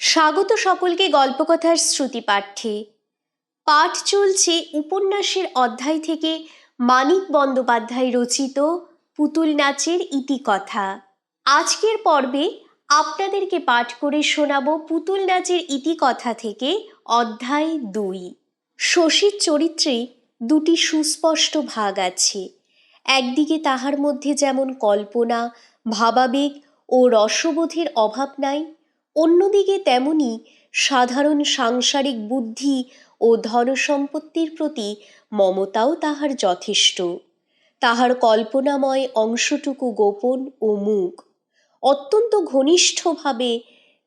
স্বাগত সকলকে গল্পকথার শ্রুতিপাঠ্যে। পাঠ চলছে উপন্যাসের অধ্যায় থেকে মানিক বন্দ্যোপাধ্যায় রচিত পুতুল নাচের ইতিকথা। আজকের পর্বে আপনাদেরকে পাঠ করে শোনাব পুতুল নাচের ইতিকথা থেকে অধ্যায় 2। শশীর চরিত্রে দুটি সুস্পষ্ট ভাগ আছে। একদিকে তাহার মধ্যে যেমন কল্পনা, ভাবাবেগ ও রসবোধের অভাব নাই, অন্যদিকে তেমনি সাধারণ সাংসারিক বুদ্ধি ও ধনসম্পত্তির প্রতি মমতাও তাহার যথেষ্ট। তাহার কল্পনাময় অংশটুকু গোপন ও মূক। অত্যন্ত ঘনিষ্ঠভাবে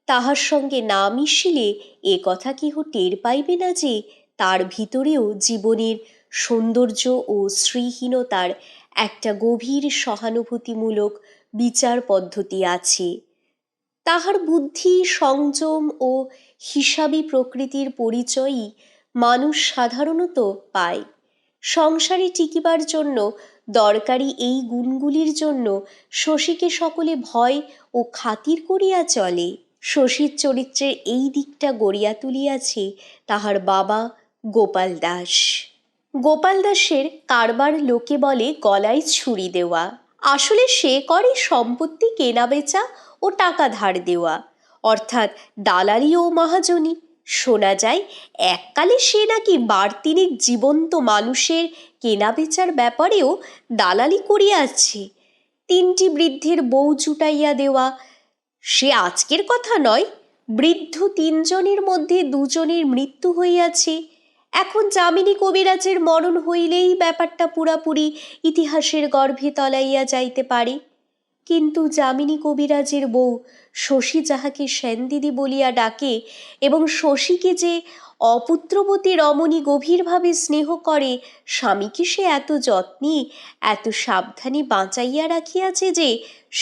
তাহার সঙ্গে না মিশিলে এ কথা কেহ টের পাইবে না যে তার ভিতরেও জীবনের সৌন্দর্য ও শ্রীহীনতার একটা গভীর সহানুভূতিমূলক বিচার পদ্ধতি আছে। তাহার বুদ্ধি, সংযম ও হিসাবী প্রকৃতির পরিচয়ই মানুষ সাধারণত পায়। সংসারে টিকিবার জন্য দরকারি এই গুণগুলির জন্য শশীকে সকলে ভয় ও খাতির করিয়া চলে। শশীর চরিত্রের এই দিকটা গড়িয়া তুলিয়াছে তাহার বাবা গোপাল দাস। গোপাল দাসের কারবার লোকে বলে গলায় ছুরি দেওয়া। আসলে সে করে সম্পত্তি কেনা বেচা ও টাকা ধার দেওয়া, অর্থাৎ দালালি ও মহাজনী। শোনা যায় এককালে সে নাকি বারতিনেক জীবন্ত মানুষের কেনা বেচার ব্যাপারেও দালালি করিয়াছে। 3টি বৃদ্ধের বউ জুটাইয়া দেওয়া সে আজকের কথা নয়। বৃদ্ধ 3 জনের মধ্যে 2 জনের মৃত্যু হইয়াছে। এখন যামিনী কবিরাজের মরণ হইলেই ব্যাপারটা পুরাপুরি ইতিহাসের গর্ভে তলাইয়া যাইতে পারে। কিন্তু যামিনী কবিরাজের বউ শশী যাহাকে সেনদিদি বলিয়া ডাকে এবং শশীকে যে অপুত্রবতী রমণী গভীরভাবে স্নেহ করে, স্বামীকে সে এত যত্নে এত সাবধানে বাঁচাইয়া রাখিয়াছে যে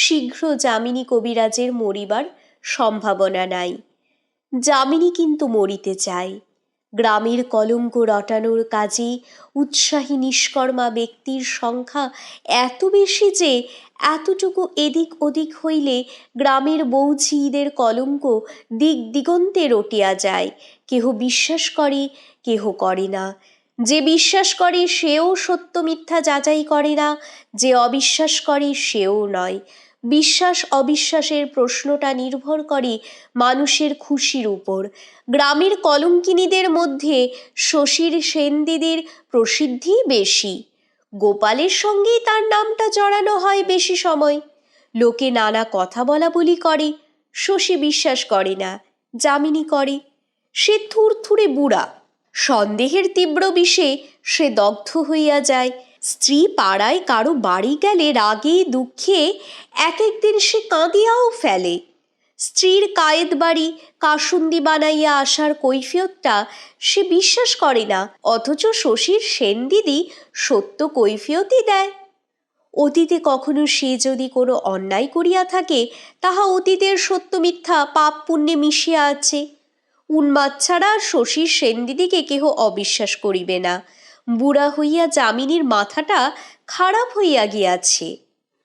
শীঘ্র যামিনী কবিরাজের মরিবার সম্ভাবনা নাই। যামিনী কিন্তু মরিতে চায়। গ্রামের কলঙ্ক রটানোর কাজে উৎসাহী নিষ্কর্মা ব্যক্তির সংখ্যা এত বেশি যে এতটুকু এদিক ওদিক হইলে গ্রামের বউঝিদের কলঙ্ক দিক দিগন্তে রটিয়া যায়। কেহ বিশ্বাস করে, কেহ করে না। যে বিশ্বাস করে সেও সত্য মিথ্যা যাচাই করে না, যে অবিশ্বাস করে সেও নয়। বিশ্বাস অবিশ্বাসের প্রশ্নটা নির্ভর করে মানুষের খুশির উপর। গ্রামের কলঙ্কিনীদের মধ্যে শশীর সেনদিদির প্রসিদ্ধি বেশি। গোপালের সঙ্গেই তার নামটা জড়ানো হয় বেশি সময়। লোকে নানা কথা বলা বলি করে। শশী বিশ্বাস করে না, যামিনী করে। সে থুরথুরে বুড়া। সন্দেহের তীব্র বিষে সে দগ্ধ হইয়া যায়। স্ত্রী পাড়ায় কারো বাড়ি গেলে রাগে দুঃখে এক একদিন সে কাঁদিয়াও ফেলে। স্ত্রীর কায়েত বাড়ি কাসুন্দি বানাইয়া আসার কৈফিয়তটা সে বিশ্বাস করে না, অথচ শশীর সেনদিদি সত্য কৈফিয়তই দেয়। অতীতে কখনো সে যদি কোনো অন্যায় করিয়া থাকে, তাহা অতীতের সত্য মিথ্যা পাপ পুণ্যে মিশিয়া আছে। উন্মাদ ছাড়া শশীর সেনদিদিকে কেহ অবিশ্বাস করিবে না। বুড়া হইয়া যামিনীর মাথাটা খারাপ হইয়া গিয়াছে।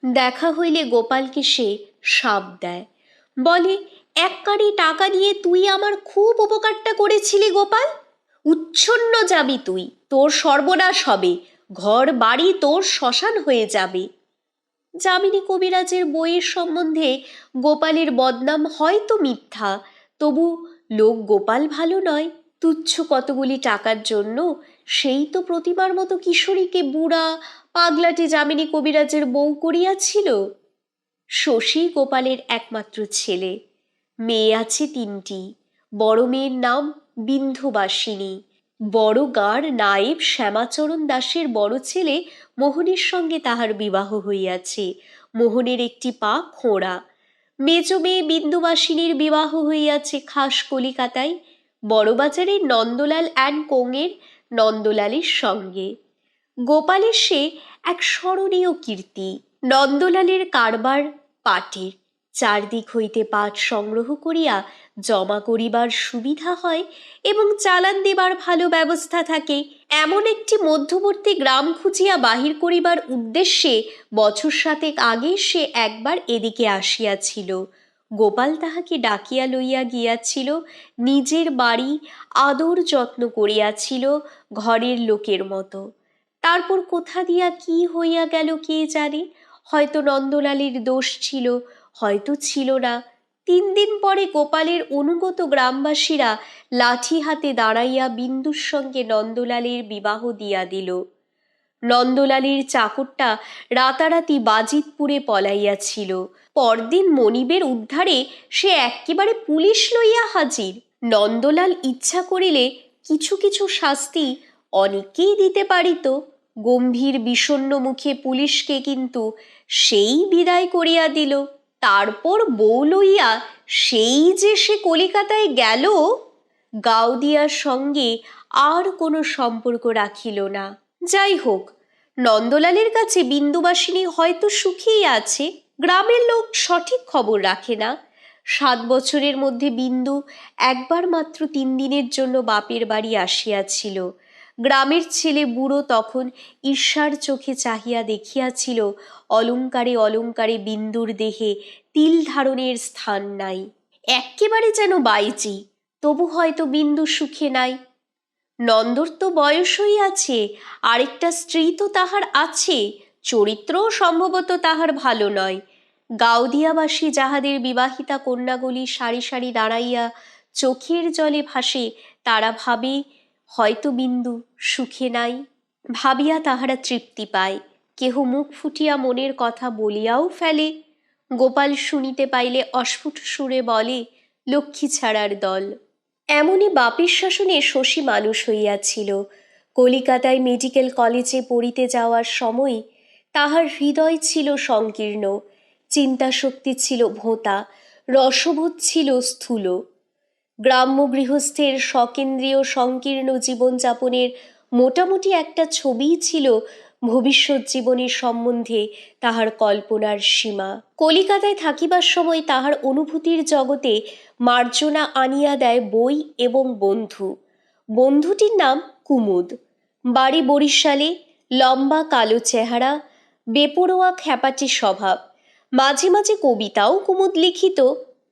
দেখা হইলে গোপালকে সে শাপ দেয়, বলে এক কাঁড়ি টাকা নিয়ে তুই আমার খুব উপকারটা করেছিলি গোপাল। উচ্ছন্ন যাবি তুই, তোর সর্বনাশ হবে, ঘর বাড়ি তোর শ্মশান হয়ে যাবে। যামিনী কবিরাজের বইয়ের সম্বন্ধে গোপালের বদনাম হয়তো মিথ্যা, তবু লোক গোপাল ভালো নয়। তুচ্ছ কতগুলি টাকার জন্য সেই তো প্রতিমার মতো কিশোরীকে বুড়া পাগলাটে যামিনী কবিরাজের বউ করিয়াছিল। শশী গোপালের একমাত্র ছেলে। মেয়ে আছে 3টি। বড় মেয়ের নাম বিন্ধুবাসিনী। বড় গাঁর নায়েব শ্যামাচরণ দাসের বড় ছেলে মোহনের সঙ্গে তাহার বিবাহ হইয়াছে। মোহনের একটি পা খোঁড়া। মেজ মেয়ে বিন্দুবাসিনীর বিবাহ হইয়াছে খাস কলিকাতায়, বড়বাজারের নন্দলাল অ্যান্ড কোংয়ের নন্দলালের সঙ্গে। গোপালের সে এক স্মরণীয় কীর্তি। নন্দলালের কারবার পাটের। চারদিক হইতে পাট সংগ্রহ করিয়া জমা করিবার সুবিধা হয় এবং চালান দেবার ভালো ব্যবস্থা থাকে। এমন একটি মধ্যবর্তী গ্রাম খুঁজিয়া বাহির করিবার উদ্দেশ্যে বছর 7 আগে সে একবার এদিকে আসিয়াছিল। গোপাল তাহাকে ডাকিয়া লইয়া গিয়াছিল নিজের বাড়ি, আদর যত্ন করিয়াছিল ঘরের লোকের মতো। তারপর কোথা দিয়া কি হইয়া গেল কে জানে, হয়তো নন্দলালের দোষ ছিল, হয়তো ছিল না। 3 দিন পরে গোপালের অনুগত গ্রামবাসীরা লাঠি হাতে দাঁড়াইয়া বিন্দুর সঙ্গে নন্দলালের বিবাহ দিয়া দিল। নন্দলালের চাকরটা রাতারাতি বাজিতপুরে পলাইয়াছিল। পরদিন মনিবের উদ্ধারে সে এক্কেবারে পুলিশ লইয়া হাজির। নন্দলাল ইচ্ছা করিলে কিছু কিছু শাস্তি অনেককেই দিতে পারিত। গম্ভীর বিষণ্ণ মুখে পুলিশকে কিন্তু সেই বিদায় করিয়া দিল। তারপর বউ লইয়া সেই যে সে কলিকাতায় গেল, গাওদিয়ার সঙ্গে আর কোনো সম্পর্ক রাখিল না। যাই হোক, নন্দলালের কাছে বিন্দুবাসিনী হয়তো সুখেই আছে। গ্রামের লোক সঠিক খবর রাখে না। 7 বছরের মধ্যে বিন্দু একবার মাত্র 3 দিনের জন্য বাপের বাড়ি আসিয়াছিল। গ্রামের ছেলে বুড়ো তখন ঈর্ষার চোখে চাহিয়া দেখিয়াছিল অলঙ্কারে অলঙ্কারে বিন্দুর দেহে তিল ধারণের স্থান নাই। এক্কেবারে যেন বাইজি। তবু হয়তো বিন্দু সুখে নাই। নন্দর তো বয়স হইয়াছে, আরেকটা স্ত্রী তো তাহার আছে, চরিত্রও সম্ভবত তাহার ভালো নয়। গাওদিয়াবাসী যাহাদের বিবাহিতা কন্যাগুলি সারি সারি দাঁড়াইয়া চোখের জলে ভাসে, তারা ভাবে হয়তো বিন্দু সুখে নাই। ভাবিয়া তাহারা তৃপ্তি পায়। কেহ মুখ ফুটিয়া মনের কথা বলিয়াও ফেলে। গোপাল শুনিতে পাইলে অস্ফুট সুরে বলে, লক্ষ্মী ছাড়ার দল। এমনই বাপের শাসনে শশী মানুষ হইয়াছিল। কলিকাতায় মেডিকেল কলেজে পড়িতে যাওয়ার সময় তাহার হৃদয় ছিল সংকীর্ণ, চিন্তাশক্তি ছিল ভোঁতা, রসবোধ ছিল স্থূল। গ্রাম্য গৃহস্থের সকেন্দ্রীয় সংকীর্ণ জীবনযাপনের মোটামুটি একটা ছবিই ছিল ভবিষ্যৎ জীবনের সম্বন্ধে তাহার কল্পনার সীমা। কলিকাতায় থাকিবার সময় তাহার অনুভূতির জগতে মার্জনা আনিয়া দেয় বই এবং বন্ধু। বন্ধুটির নাম কুমুদ। বাড়ি বরিশালে, লম্বা কালো চেহারা, বেপরোয়া খ্যাপাটে স্বভাব। মাঝে মাঝে কবিতাও কুমুদ লিখিত।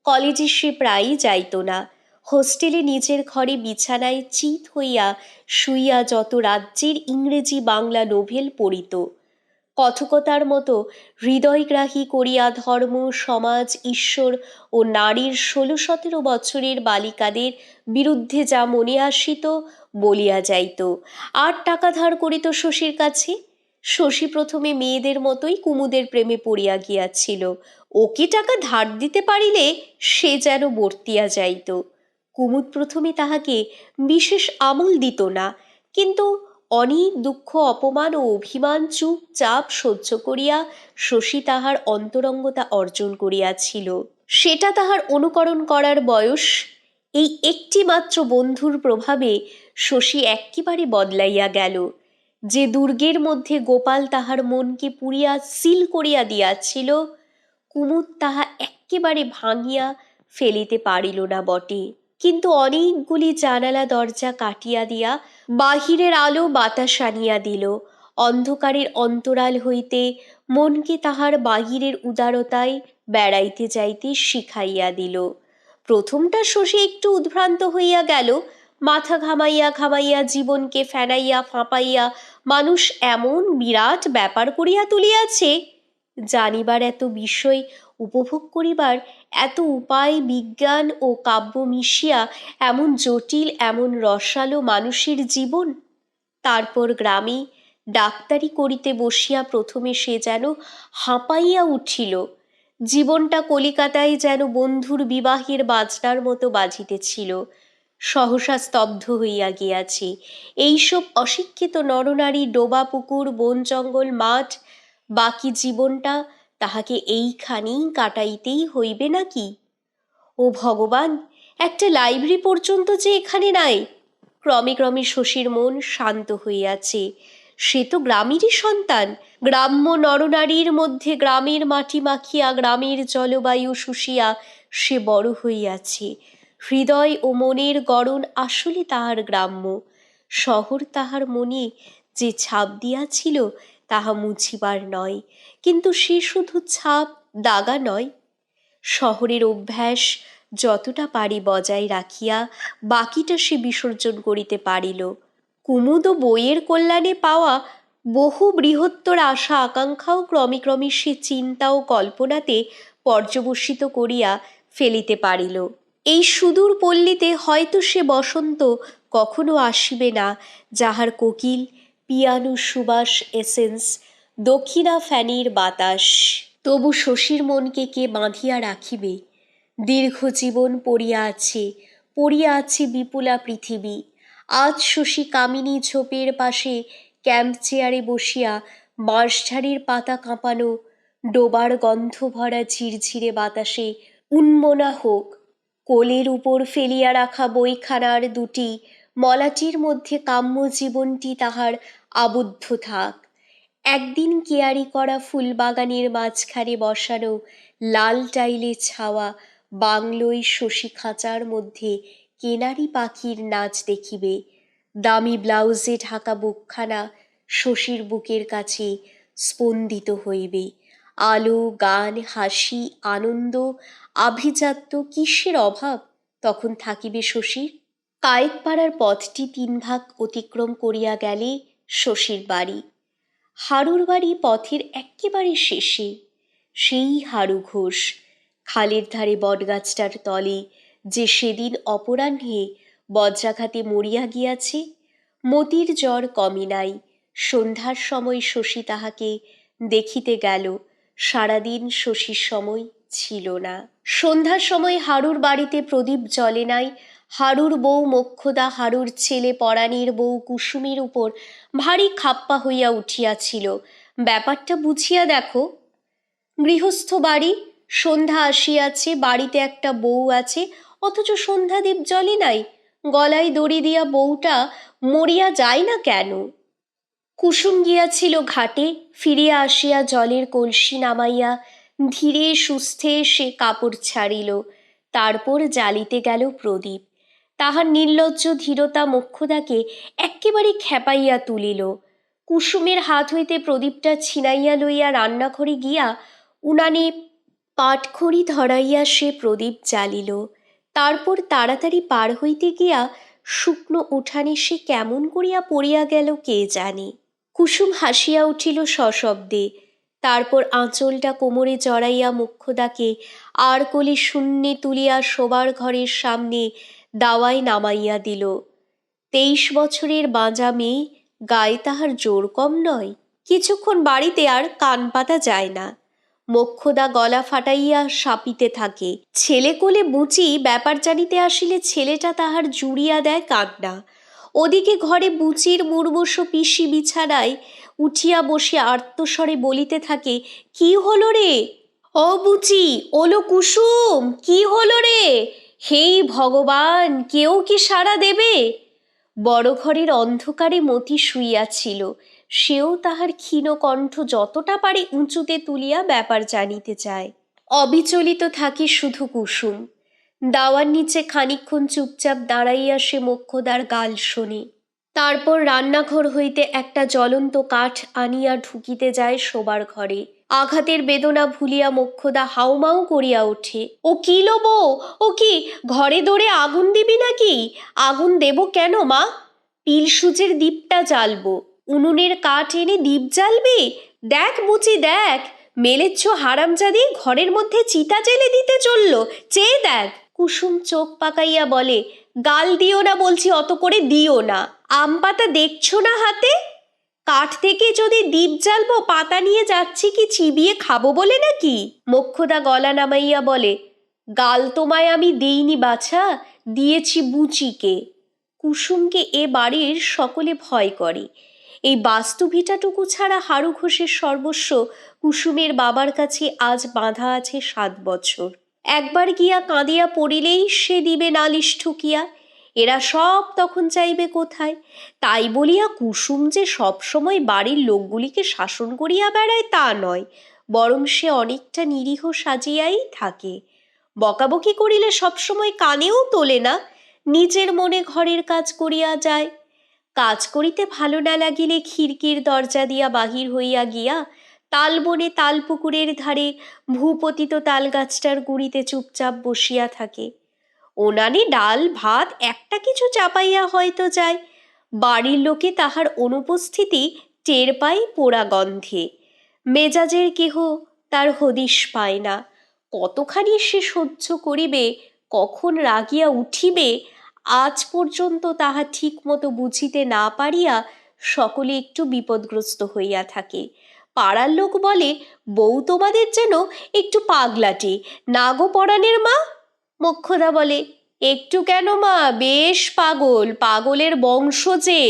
কলেজে সে প্রায়ই যাইত না। হোস্টেলে নিজের ঘরে বিছানায় চিত হইয়া শুইয়া যত রাজ্যের ইংরেজি বাংলা নোভেল পড়িত। কথকতার মতো হৃদয়গ্রাহী করিয়া ধর্ম, সমাজ, ঈশ্বর ও নারীর 16-17 বছরের বালিকাদের বিরুদ্ধে যা মনে আসিত বলিয়া যাইত। আর টাকা ধার করিত শশীর কাছে। শশী প্রথমে মেয়েদের মতোই কুমুদের প্রেমে পড়িয়া গিয়াছিল। ওকে টাকা ধার দিতে পারিলে সে যেন বর্তিয়া যাইত। কুমুদ প্রথমে তাহাকে বিশেষ আমল দিত না, কিন্তু অনেক দুঃখ, অপমান ও অভিমান চুপচাপ সহ্য করিয়া শশী তাহার অন্তরঙ্গতা অর্জন করিয়াছিল। সেটা তাহার অনুকরণ করার বয়স। এই একটি মাত্র বন্ধুর প্রভাবে শশী এক্কেবারে বদলাইয়া গেল। যে দুর্গের মধ্যে গোপাল তাহার মনকে পুড়িয়া সিল করিয়া দিয়াছিল, কুমুদ তাহা এক্কেবারে ভাঙিয়া ফেলিতে পারিল না বটে, কিন্তু অনেকগুলি জানালা দরজা কাটিয়া দিয়া বাহিরের আলো বাতাস আনিয়া দিল। অন্ধকারের অন্তরাল হইতে মনকে তাহার বাহিরের উদারতায় বেড়াইতে যাইতে শিখাইয়া দিল। প্রথমটা শশী একটু উদ্ভ্রান্ত হইয়া গেল। মাথা ঘামাইয়া ঘামাইয়া জীবনকে ফেনাইয়া ফাঁপাইয়া মানুষ এমন বিরাট ব্যাপার করিয়া তুলিয়াছে, জানিবার এত বিষয়, উপভোগ করিবার এত উপায়, বিজ্ঞান ও কাব্য মিশিয়া এমন জটিল, এমন রসালো মানুষের জীবন। তারপর গ্রামে ডাক্তারি করিতে বসিয়া প্রথমে সে যেন হাঁপাইয়া উঠিল। জীবনটা কলিকাতায় যেন বন্ধুর বিবাহের বাজনার মতো বাজিতেছিল। সহসা স্তব্ধ হইয়া গিয়াছে। এইসব অশিক্ষিত নরনারী, ডোবা পুকুর, বন জঙ্গল, মাঠ, বাকি জীবনটা তাহাকে এইখানেই কাটাইতেই হইবে নাকি? ও ভগবান, একটা লাইব্রেরি পর্যন্ত যে এখানে নাই! ক্রমে ক্রমে শশীর মন শান্ত হইয়াছে। সে তো গ্রামেরই সন্তান। গ্রাম্য নরনারীর মধ্যে গ্রামের মাটি মাখিয়া, গ্রামের জলবায়ু শুষিয়া সে বড় হইয়াছে। হৃদয় ও মনের গড়ন আসলে তাহার গ্রাম্য। শহর তাহার মনে যে ছাপ দিয়াছিল তাহা মুছিবার নয়, কিন্তু সে শুধু ছাপ, দাগা নয়। শহরের অভ্যাস যতটা পারি বজায় রাখিয়া বাকিটা সে বিসর্জন করিতে পারিল। কুমুদ ও বইয়ের কল্যাণে পাওয়া বহু বৃহত্তর আশা আকাঙ্ক্ষাও ক্রমে ক্রমে সে চিন্তা ও কল্পনাতে পর্যবসিত করিয়া ফেলিতে পারিল। এই সুদূর পল্লীতে হয়তো সে বসন্ত কখনো আসিবে না, যাহার কোকিল, পিয়ানো সুবাস, এসেন্স, দক্ষিণা ফ্যানির বাতাস। তবু শশীর মনকে কে বাঁধিয়া রাখিবে? দীর্ঘ জীবন পড়িয়া আছে বিপুলা পৃথিবী। আজ শশী কামিনী ঝোপের পাশে ক্যাম্প চেয়ারে বসিয়া বাঁশঝাড়ের পাতা কাঁপানো, ডোবার গন্ধ ভরা ঝিরঝিরে বাতাসে উন্মনা হোক। কোলের উপর ফেলিয়া রাখা বইখানার দুটি মলাটির মধ্যে কাম্য জীবনটি তাহার আবদ্ধ থাক। একদিন কেয়ারি করা ফুলবাগানের মাঝখানে বসানো লাল টাইলে ছাওয়া বাংলোয় শশী খাঁচার মধ্যে কেনারি পাখির নাচ দেখিবে। দামি ব্লাউজে ঢাকা বুকখানা শশীর বুকের কাছে স্পন্দিত হইবে। আলো, গান, হাসি, আনন্দ, আভিজাত্য কিসের অভাব তখন থাকিবে শশীর? কায়েতপাড়ার পথটি 3 ভাগ অতিক্রম করিয়া গেলে শশীর বাড়ি। হারুর বাড়ি পথের এক্কেবারে শেষে। সেই হারু ঘোষ, খালের ধারে বটগাছটার তলে যে সেদিন অপরাহ্নে বজ্রাঘাতে মরিয়া গিয়াছে। মতির জ্বর কমে নাই। সন্ধ্যার সময় শশী তাহাকে দেখিতে গেল। সারাদিন শশীর সময় ছিল না। সন্ধ্যার সময় হারুর বাড়িতে প্রদীপ জ্বলে নাই। হারুর বউ মোক্ষদা হারুর ছেলে পরাণের বউ কুসুমের উপর ভারী খাপ্পা হইয়া উঠিয়াছিল। ব্যাপারটা বুঝিয়া দেখো। গৃহস্থ বাড়ি, সন্ধ্যা আসিয়াছে, বাড়িতে একটা বউ আছে, অথচ সন্ধ্যাদীপ জ্বলে নাই। গলায় দড়ি দিয়া বউটা মরিয়া যায় না কেন? কুসুম গিয়াছিল ঘাটে, ফিরিয়া আসিয়া জলের কলসি নামাইয়া ধীরে সুস্থে সে কাপড় ছাড়িল। তারপর জ্বালিতে গেল প্রদীপ। তাহার নির্লজ্জ ধীরতা মোক্ষদাকে এক্কেবারে খেপাইয়া তুলিল। কুসুমের হাত হইতে প্রদীপটা ছিনাইয়া লইয়া রান্নাঘরে গিয়া উনানে পাটখড়ি ধরাইয়া সে প্রদীপ জ্বালিল। তারপর তাড়াতাড়ি পার হইতে গিয়া শুকনো উঠানে সে কেমন করিয়া পড়িয়া গেল কে জানে। কুসুম হাসিয়া উঠিল সশব্দে। তারপর আঁচলটা কোমরে জড়াইয়া মোক্ষদাকে আর কোলে শূন্যে তুলিয়া শোবার ঘরের সামনে দাওয়ায় নামাইয়া দিল। 23 বছরের বাঁজা মেয়ে, গায়ে তাহার জোর কম নয়। কিছুক্ষণ বাড়িতে আর কান পাতা যায় না। মোক্ষদা গলা ফাটাইয়া সাপিতে থাকে। ছেলে কোলে বুচি ব্যাপার জানিতে আসিলে ছেলেটা তাহার জুড়িয়া দেয় কান্না। ওদিকে ঘরে বুচির মুর্মুষ পিসি বিছানায় উঠিয়া বসিয়া আর্তস্বরে বলিতে থাকে, কি হলো রে? ও বুচি, ওলো কুসুম, কি হলো রে? হেই ভগবান, কেউ কি সাড়া দেবে? বড় ঘরের অন্ধকারে মতি শুইয়াছিল। সেও তাহার ক্ষীণ কণ্ঠ যতটা পারে উঁচুতে তুলিয়া ব্যাপার জানিতে চায়। অবিচলিত থাকে শুধু কুসুম। দাওয়ার নিচে খানিকক্ষণ চুপচাপ দাঁড়াইয়া সে মোক্ষদার গাল শোনে। তারপর রান্নাঘর হইতে একটা জ্বলন্ত কাঠ আনিয়া ঢুকিতে যায় শোবার ঘরে। আঘাতের বেদনা ভুলিয়া মোক্ষদা হাউমাউ করিয়া ওঠে। ও কি লো বউ, ও কি ঘরে দৌড়ে আগুন দিবি নাকি? আগুন দেব কেন মা? পিলসুচের দীপটা জ্বালবো। উনুনের কাঠ এনে দীপ জ্বালবি? দেখ বুচি দেখ, মেলেচ্ছ হারামজাদি ঘরের মধ্যে চিতা জেলে দিতে চলল, চেয়ে দেখ। কুসুম চোখ পাকাইয়া বলে, গাল দিও না বলছি, অত করে দিও না। আম পাতা দেখছো না হাতে? কাঠ থেকে যদি দীপ জ্বালবো, পাতা নিয়ে যাচ্ছি কি চিবিয়ে খাবো বলে নাকি? মোক্ষদা গলা নামাইয়া বলে, গাল তোমায় আমি দিইনি বাছা, দিয়েছি বুচিকে। কুসুমকে এ বাড়ির সকলে ভয় করে। এই বাস্তু ভিটাটুকু ছাড়া হারু ঘোষের সর্বস্ব কুসুমের বাবার কাছে আজ বাঁধা আছে 7 বছর। একবার গিয়া কাঁদিয়া পড়িলেই সে দিবে নালিশ ঠুকিয়া। এরা সব তখন চাইবে কোথায়? তাই বলিয়া কুসুম যে সবসময় বাড়ির লোকগুলিকে শাসন করিয়া বেড়ায় তা নয়, বরং সে অনেকটা নিরীহ সাজিয়াই থাকে। বকাবকি করিলে সবসময় কানেও তোলে না, নিজের মনে ঘরের কাজ করিয়া যায়। কাজ করিতে ভালো না লাগিলে খিড়কির দরজা দিয়া বাহির হইয়া গিয়া তালবনে তালপুকুরের ধারে ভূপতিত তাল গাছটার গুঁড়িতে চুপচাপ বসিয়া থাকে। ওনানে ডাল ভাত একটা কিছু চাপাইয়া হয়তো যায়, বাড়ির লোকে তাহার অনুপস্থিতি টের পায় পোড়া গন্ধে। মেজাজের কেহ তার হদিশ পায় না। কতখানি সে সহ্য করিবে, কখন রাগিয়া উঠিবে, আজ পর্যন্ত তাহা ঠিক মতো বুঝিতে না পারিয়া সকলে একটু বিপদগ্রস্ত হইয়া থাকে। পাড়ার লোক বলে, বউ তোমাদের যেন একটু পাগলাটে, না গো পরাণের মা? মোক্ষদা বলে, একটু কেন মা, বেশ পাগল, পাগলের বংশ যে।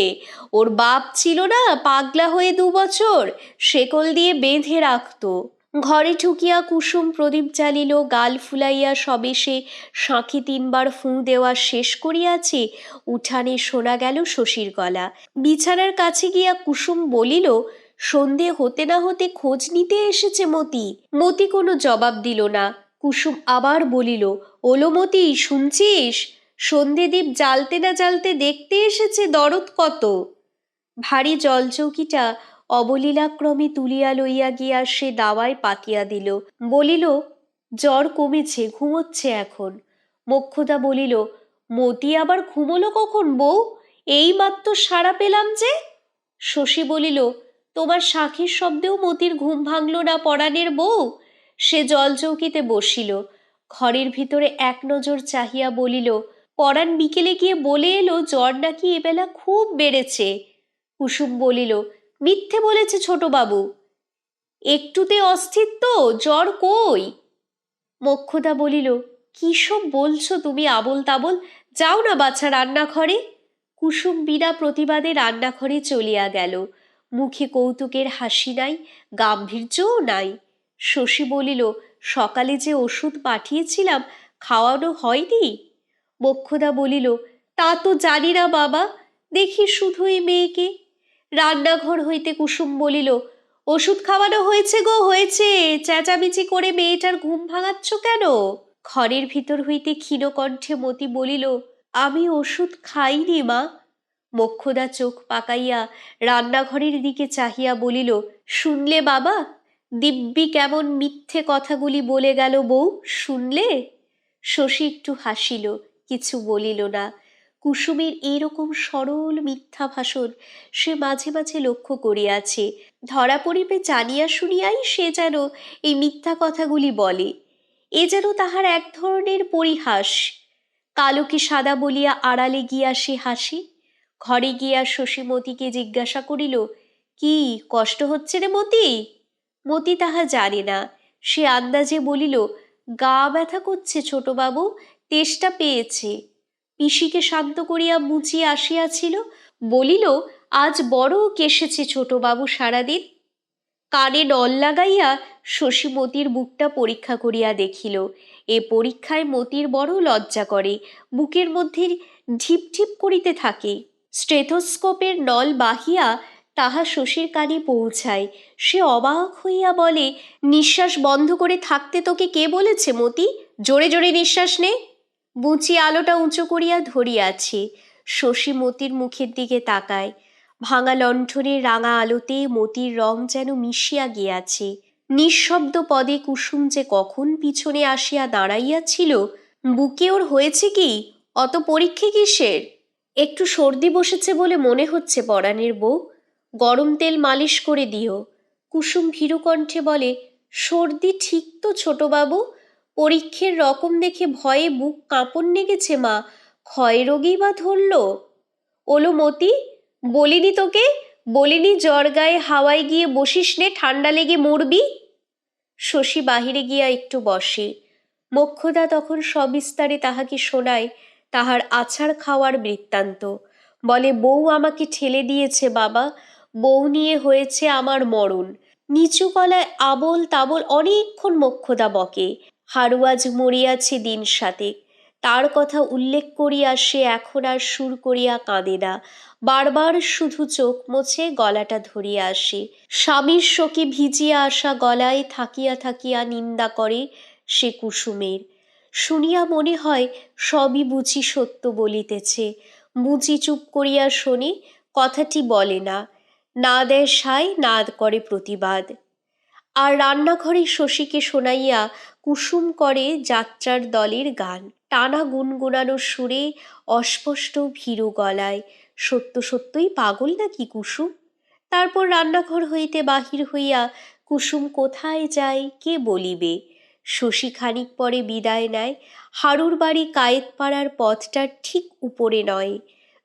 ওর বাপ ছিল না পাগলা হয়ে 2 বছর, শেকল দিয়ে বেঁধে রাখত। ঘরে ঠুকিয়া কুসুম প্রদীপ জ্বালিল, গাল ফুলাইয়া সবে সে শাঁখি 3 বার ফুঁ দেওয়া শেষ করিয়াছে, উঠানে শোনা গেল শশীর গলা। বিছানার কাছে গিয়া কুসুম বলিল, সন্ধে হতে না হতে খোঁজ নিতে এসেছে মতি। মতি কোনো জবাব দিল না। কুসুম আবার বলিল, ওলো মতি, শুনছিস? সন্ধেদীপ জ্বালতে না জ্বালতে দেখতে এসেছে দরদ কত। ভারী জলচৌকিটা অবলীলাক্রমে তুলিয়া লইয়া গিয়া সে দাওয়ায় পাতিয়া দিল। বলিল, জ্বর কমেছে, ঘুমোচ্ছে এখন। মোক্ষদা বলিল, মতি আবার ঘুমোলো কখন বউ? এই মাত্র সাড়া পেলাম যে। শশী বলিল, তোমার শাঁখের শব্দেও মতির ঘুম ভাঙল না পরাণের বউ? সে জলচৌকিতে বসিল, ঘরের ভিতরে এক নজর চাহিয়া বলিল, পরাণ বিকেলে গিয়ে বলে এলো জ্বর নাকি এবেলা খুব বেড়েছে। কুসুম বলিল, মিথ্যে বলেছে ছোটবাবু, একটুতে অস্থির তো, জ্বর কই? মোক্ষদা বলিল, কি সব বলছো তুমি আবোল তাবোল, যাও না বাছা রান্নাঘরে। কুসুম বিনা প্রতিবাদে রান্নাঘরে চলিয়া গেল। মুখে কৌতুকের হাসি নাই, গাম্ভীর্যও নাই। শশী বলিল, সকালে যে ওষুধ পাঠিয়েছিলাম খাওয়ানো হয়নি? মোক্ষদা বলিল, তা তো জানি না বাবা, দেখি শুধুই মেয়েকে। রান্নাঘর হইতে কুসুম বলিল, ওষুধ খাওয়ানো হয়েছে গো, হয়েছে, চেঁচামেচি করে মেয়েটার ঘুম ভাঙাচ্ছ কেন? ঘরের ভিতর হইতে ক্ষীণকণ্ঠে মতি বলিল, আমি ওষুধ খাইনি মা। মোক্ষদা চোখ পাকাইয়া রান্নাঘরের দিকে চাহিয়া বলিল, শুনলে বাবা, দিব্যি কেমন মিথ্যে কথাগুলি বলে গেল বউ, শুনলে? শশী একটু হাসিল, কিছু বলিল না। কুসুমের এইরকম সরল মিথ্যা ভাষণ সে মাঝে মাঝে লক্ষ্য করিয়াছে। ধরা পড়িবে জানিয়া শুনিয়াই সে যেন এই মিথ্যা কথাগুলি বলে। এ যেন তাহার এক ধরনের পরিহাস। কালো কি সাদা বলিয়া আড়ালে গিয়া সে হাসি। ঘরে গিয়া শশী মতিকে জিজ্ঞাসা করিল, কি কষ্ট হচ্ছে রে মতি? মতি তাহা জানে না। সে আন্দাজে বলিল, গা ব্যথা করছে ছোটবাবু, তেষ্টা পেয়েছে। পিসিকে শান্ত করিয়া মুচিয়া আসিয়াছিল, বলিল, আজ বড় কেশেছে ছোটবাবু সারাদিন। কানে নল লাগাইয়া শশী মতির বুকটা পরীক্ষা করিয়া দেখিল। এ পরীক্ষায় মতির বড় লজ্জা করে, বুকের মধ্যে ঢিপ ঢিপ করিতে থাকে। স্টেথোস্কোপের নল বাহিয়া তাহা শশীর কানে পৌঁছায়। সে অবাক হইয়া বলে, নিঃশ্বাস বন্ধ করে থাকতে তোকে কে বলেছে মতি? জোরে জোরে নিঃশ্বাস নে। বুচি আলোটা উঁচু করিয়া ধরিয়াছে। শশী মতির মুখের দিকে তাকায়। ভাঙা লণ্ঠনের রাঙা আলোতে মতির রং যেন মিশিয়া গিয়াছে। নিঃশব্দ পদে কুসুম যে কখন পিছনে আসিয়া দাঁড়াইয়াছিল। বুকে ওর হয়েছে কি? অত পরীক্ষে কিসের? একটু সর্দি বসেছে বলে মনে হচ্ছে পরাণের বউ, গরম তেল মালিশ করে দিও। কুসুম ভীরু কণ্ঠে বলে, সর্দি ঠিক তো ছোটবাবু, পরীক্ষের রকম দেখে ভয়ে বুক কাঁপন লেগেছে মা, ক্ষয় রোগেই বা ধরল। ওলো মতি, বলিনি তোকে, বলিনি জ্বর গায়ে হাওয়ায় গিয়ে বসিস নে, ঠান্ডা লেগে মরবি। শশী বাহিরে গিয়া একটু বসে। মোক্ষদা তখন সবিস্তারে তাহাকে শোনায় তাহার আছাড় খাওয়ার বৃত্তান্ত। বলে, বউ আমাকে ঠেলে দিয়েছে বাবা, বউ নিয়ে হয়েছে আমার মরণ। নিচু গলায় আবোল তাবোল অনেকক্ষণ মোক্ষদা বকে। হারুয়াজ মরিয়াছে দিন সাতেক। তার কথা উল্লেখ করিয়া সে এখন আর সুর করিয়া কাঁদে না, বারবার শুধু চোখ মুছে গলাটা ধরিয়া আসে। স্বামীর শোকে ভিজিয়া আসা গলায় থাকিয়া থাকিয়া নিন্দা করে সে কুসুমের। শুনিয়া মনে হয় সবই বুঝি সত্য বলিতেছে। বুঝি চুপ করিয়া শোনে, কথাটি বলে না, না দেয় সায়, না করে প্রতিবাদ। আর রান্নাঘরে শশীকে শোনাইয়া কুসুম করে যাত্রার দলের গান, টানা গুনগুনানো সুরে, অস্পষ্ট ভীরু গলায়। সত্য সত্যই পাগল নাকি কুসুম? তারপর রান্নাঘর হইতে বাহির হইয়া কুসুম কোথায় যায় কে বলিবে। শশী খানিক পরে বিদায় নেয়। হারুর বাড়ি কায়েতপাড়ার পথটার ঠিক উপরে নয়,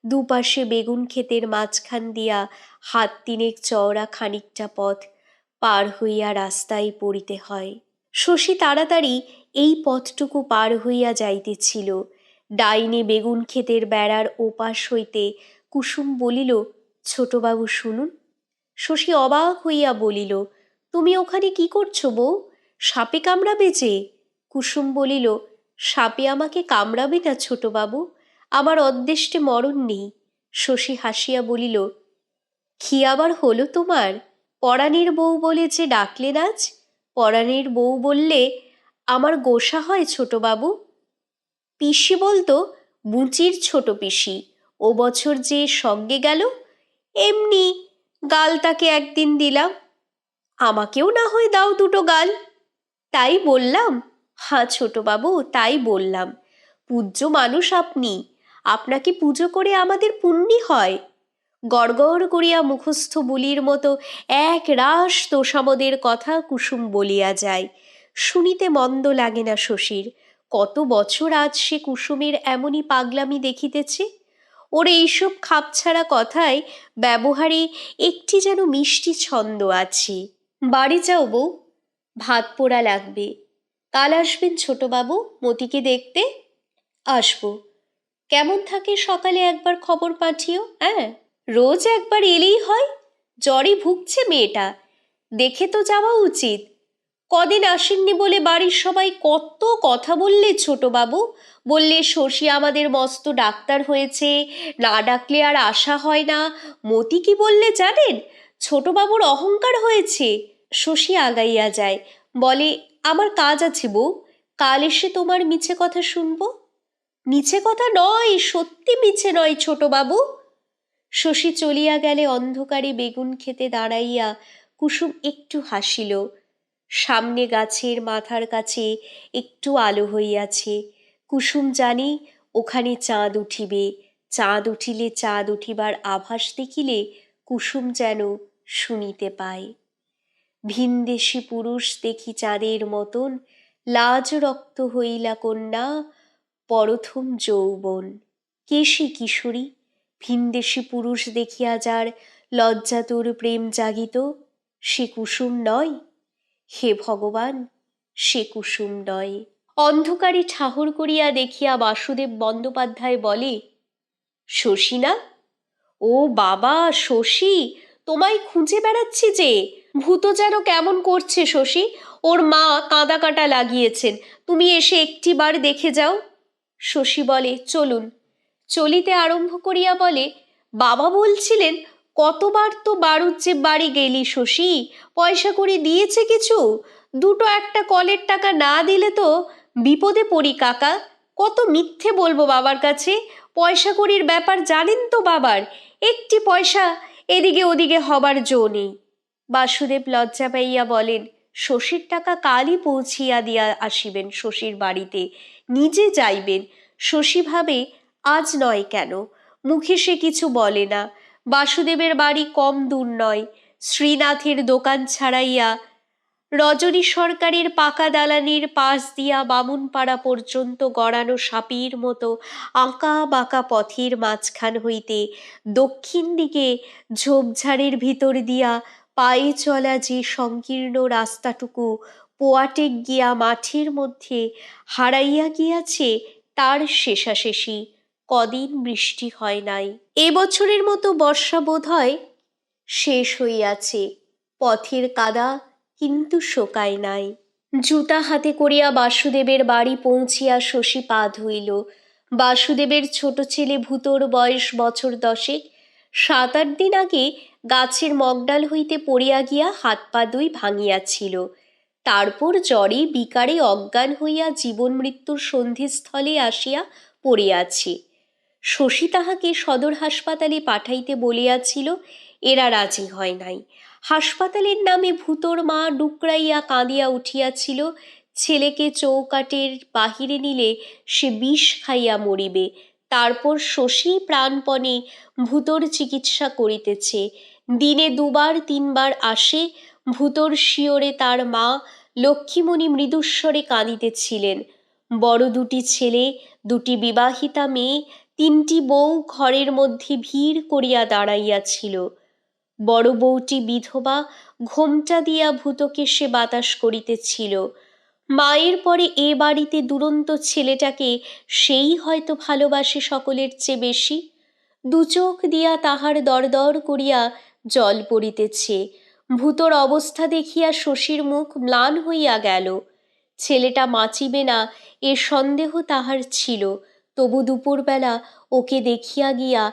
দুপাশে বেগুন ক্ষেতের মাঝখান দিয়া হাত তিনেক চওড়া খানিকটা পথ পার হইয়া রাস্তায় পড়িতে হয়। শশী তাড়াতাড়ি এই পথটুকু পার হইয়া যাইতেছিল। ডাইনে বেগুন ক্ষেতের বেড়ার ওপাশ হইতে কুসুম বলিল, ছোটবাবু শুনুন। শশী অবাক হইয়া বলিল, তুমি ওখানে কি করছো বউ? সাপে কামড়াবে যে। কুসুম বলিল, সাপে আমাকে কামড়াবে না ছোটবাবু, আমার অদ্দেষ্টে মরণ নেই। শশী হাসিয়া বলিল, কি আবার হলো তোমার? পরাণের বউ বলে যে ডাকলেন আজ? পরাণের বউ বললে আমার গোসা হয় ছোটবাবু। পিসি বলতো বুচির ছোট পিসি, ও বছর যে সঙ্গে গেল, এমনি গাল তাকে একদিন দিলাম। আমাকেও না হয় দাও দুটো গাল। তাই বললাম। হ্যাঁ ছোটবাবু, তাই বললাম। পূজ্য মানুষ আপনি, আপনাকে পুজো করে আমাদের পুণ্যি হয়। গড়গড় করিয়া মুখস্থ বুলির মতো এক রাস তোষামদের কথা কুসুম বলিয়া যায়। শুনিতে মন্দ লাগে না শশীর। কত বছর আজ সে কুসুমের এমনই পাগলামি দেখিতেছে। ওর এইসব খাপছাড়া কথায় ব্যবহারে একটি যেন মিষ্টি ছন্দ আছে। বাড়ি যাও বউ, ভাত পোড়া লাগবে। কাল আসবেন ছোটবাবু মতিকে দেখতে? আসবো। কেমন থাকে সকালে একবার খবর পাঠিও। হ্যাঁ, রোজ একবার এলেই হয়। জ্বরে ভুগছে মেয়েটা, দেখে তো যাওয়া উচিত। কদিন আসেননি বলে বাড়ির সবাই কত কথা বললে ছোটবাবু। বললে শশী আমাদের মস্ত ডাক্তার হয়েছে, না ডাকলে আর আশা হয় না। মতি কি বললে জানেন? ছোটবাবুর অহংকার হয়েছে। শশী আগাইয়া যায়, বলে, আমার কাজ আছে বউ, কাল এসে তোমার মিছে কথা শুনবো। মিছে কথা নয়, সত্যি মিছে নয় ছোটবাবু। শশী চলিয়া গেলে অন্ধকারে বেগুন খেতে দাঁড়াইয়া কুসুম একটু হাসিল। সামনে গাছের মাথার কাছে একটু আলো হইয়াছে। কুসুম জানি ওখানে চাঁদ উঠিবে। চাঁদ উঠিলে চাঁদ উঠিবার আভাস দেখিলে কুসুম যেন শুনিতে পায়। ভিনদেশি পুরুষ দেখি চাঁদের মতন, লাজ রক্ত হইলা কন্যা, পরথম যৌবন। কে সে কিশোরী? ভিনদেশি পুরুষ দেখিয়া যার লজ্জাতুর প্রেম জাগিত, সে কুসুম নয়? হে ভগবান, সে কুসুম নয়। অন্ধকারে ঠাহর করিয়া দেখিয়া বাসুদেব বন্দ্যোপাধ্যায় বলে, শশী না? ও বাবা শশী, তোমায় খুঁজে বেড়াচ্ছি যে। ভূত যেন কেমন করছে শশী, ওর মা কাঁদা কাটা লাগিয়েছেন, তুমি এসে একটিবার দেখে যাও। শশী বলে, চলুন। চলিতে আরম্ভ করিয়া বলে, বাবা বলছিলেন কতবার তো বাড়ুজ্জে বাড়ি গেলি শশী, পয়সা করে দিয়েছে কিছু? দুটো একটা কলের টাকা না দিলে তো বিপদে পড়ি কাকা। কত মিথ্যে বলবো বাবার কাছে? পয়সা কড়ির ব্যাপার জানেন তো বাবার, একটি পয়সা এদিকে ওদিকে হবার জো নেই। বাসুদেব লজ্জা পাইয়া বলেন, শশীর টাকা কালই পৌঁছিয়া দিয়া আসিবেন শশীর বাড়িতে, নিজে যাইবেন। শশী ভাবে আজ নয় কেন, মুখে সে কিছু বলে না। বাসুদেবের বাড়ি কম দূর নয়। শ্রীনাথের দোকান ছাড়াইয়া রজনী সরকারের পাকা দালানির পাশ দিয়া বামুনপাড়া পর্যন্ত গড়ানো সাপির মতো আঁকা বাঁকা পথের মাঝখান হইতে দক্ষিণ দিকে ঝোপঝাড়ের ভিতর দিয়া পায়ে চলা যে সংকীর্ণ রাস্তাটুকু পোয়াটেক গিয়া মাঠের মধ্যে হারাইয়া গিয়াছে, তার শেষাশেষি কদিন বৃষ্টি হয় নাই। এবছরের মতো বর্ষা বোধ হয় শেষ হইয়াছে। পথের কাদা কিন্তু শোকায় নাই। জুতা হাতে করিয়া বাসুদেবের বাড়ি পৌঁছিয়া শশী পা ধুইল। বাসুদেবের ছোট ছেলে ভূতর বয়স বছর 10। 7-8 দিন আগে গাছের মগডাল হইতে পড়িয়া গিয়া হাত পা দুই ভাঙিয়াছিল। তারপর জ্বরে বিকারে অজ্ঞান হইয়া জীবন মৃত্যুর সন্ধিস্থলে আসিয়া পড়িয়াছে। শশী তাহাকে সদর হাসপাতালে পাঠাইতে বলিয়াছিল, এরা রাজি হয় নাই। হাসপাতালের নামে ভূতোর মা ডুকরাইয়া কাঁদিয়া উঠিয়াছিল, ছেলেকে চৌকাটের বাহিরে নিলে সে বিষ খাইয়া মরিবে। তারপর শশী প্রাণপণে ভূতোর চিকিৎসা করিতেছে। দিনে 2-3 বার আসে। ভূতোর শিওরে তার মা লক্ষ্মীমণি মৃদুস্বরে কাঁদিতেছিলেন। বড় 2টি ছেলে, 2টি বিবাহিতা মেয়ে, 3টি বউ ঘরের মধ্যে ভিড় করিয়া দাঁড়াইয়াছিল। বড় বউটি বিধবা, ঘোমটা দিয়া ভূতকে সে বাতাস করিতেছিল। মায়ের পরে এ বাড়িতে দুরন্ত ছেলেটাকে সেই হয়তো ভালোবাসে সকলের চেয়ে বেশি। 2 চোখ দিয়া তাহার দরদর করিয়া জল পড়িতেছে। ভূতর অবস্থা দেখিয়া শশীর মুখ ম্লান হইয়া গেল। ছেলেটা বাঁচিবে না এ সন্দেহ তাহার ছিল, তবু দুপুরবেলা ওকে দেখিয়া গিয়া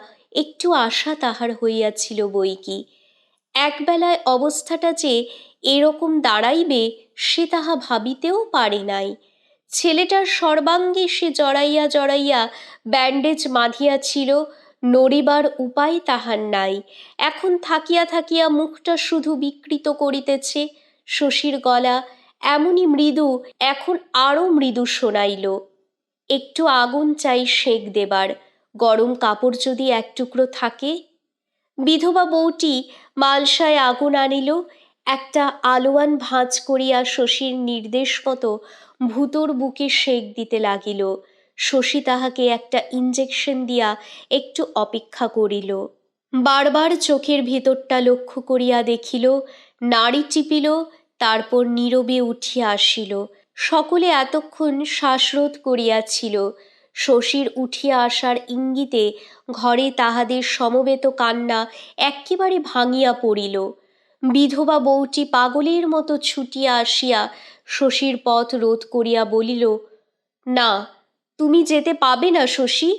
একটু আশা তাহার হইয়াছিল বইকি। একবেলায় অবস্থাটা যে এরকম দাঁড়াইবে সে তাহা ভাবিতেও পারে নাই। ছেলেটার সর্বাঙ্গে সে জড়াইয়া জড়াইয়া ব্যান্ডেজ বাঁধিয়াছিল, নড়িবার উপায় তাহার নাই। এখন থাকিয়া থাকিয়া মুখটা শুধু বিকৃত করিতেছে। শশীর গলা এমনই মৃদু, এখন আরও মৃদু শোনাইল। একটু আগুন চাই সেঁক দেবার, গরম কাপড় যদি 1 টুকরো থাকে। বিধবা বউটি মালসায় আগুন আনিল। একটা আলোয়ান ভাঁজ করিয়া শশীর নির্দেশ মতো ভূতোর বুকে সেঁক দিতে লাগিল। শশী তাহাকে একটা ইঞ্জেকশন দিয়া একটু অপেক্ষা করিল। বারবার চোখের ভিতরটা লক্ষ্য করিয়া দেখিল, নাড়ি টিপিল, তারপর নীরবে উঠিয়া আসিল। সকলে এতক্ষণ শ্বাসরোধ করিয়াছিল। শশীর উঠিয়া আসার ইঙ্গিতে ঘরে তাহাদের সমবেত কান্না এক্কেবারে ভাঙিয়া পড়িল। বিধবা বউটি পাগলের মতো ছুটিয়া আসিয়া শশীর পথ রোধ করিয়া বলিল, না, তুমি যেতে পাবে না শশী,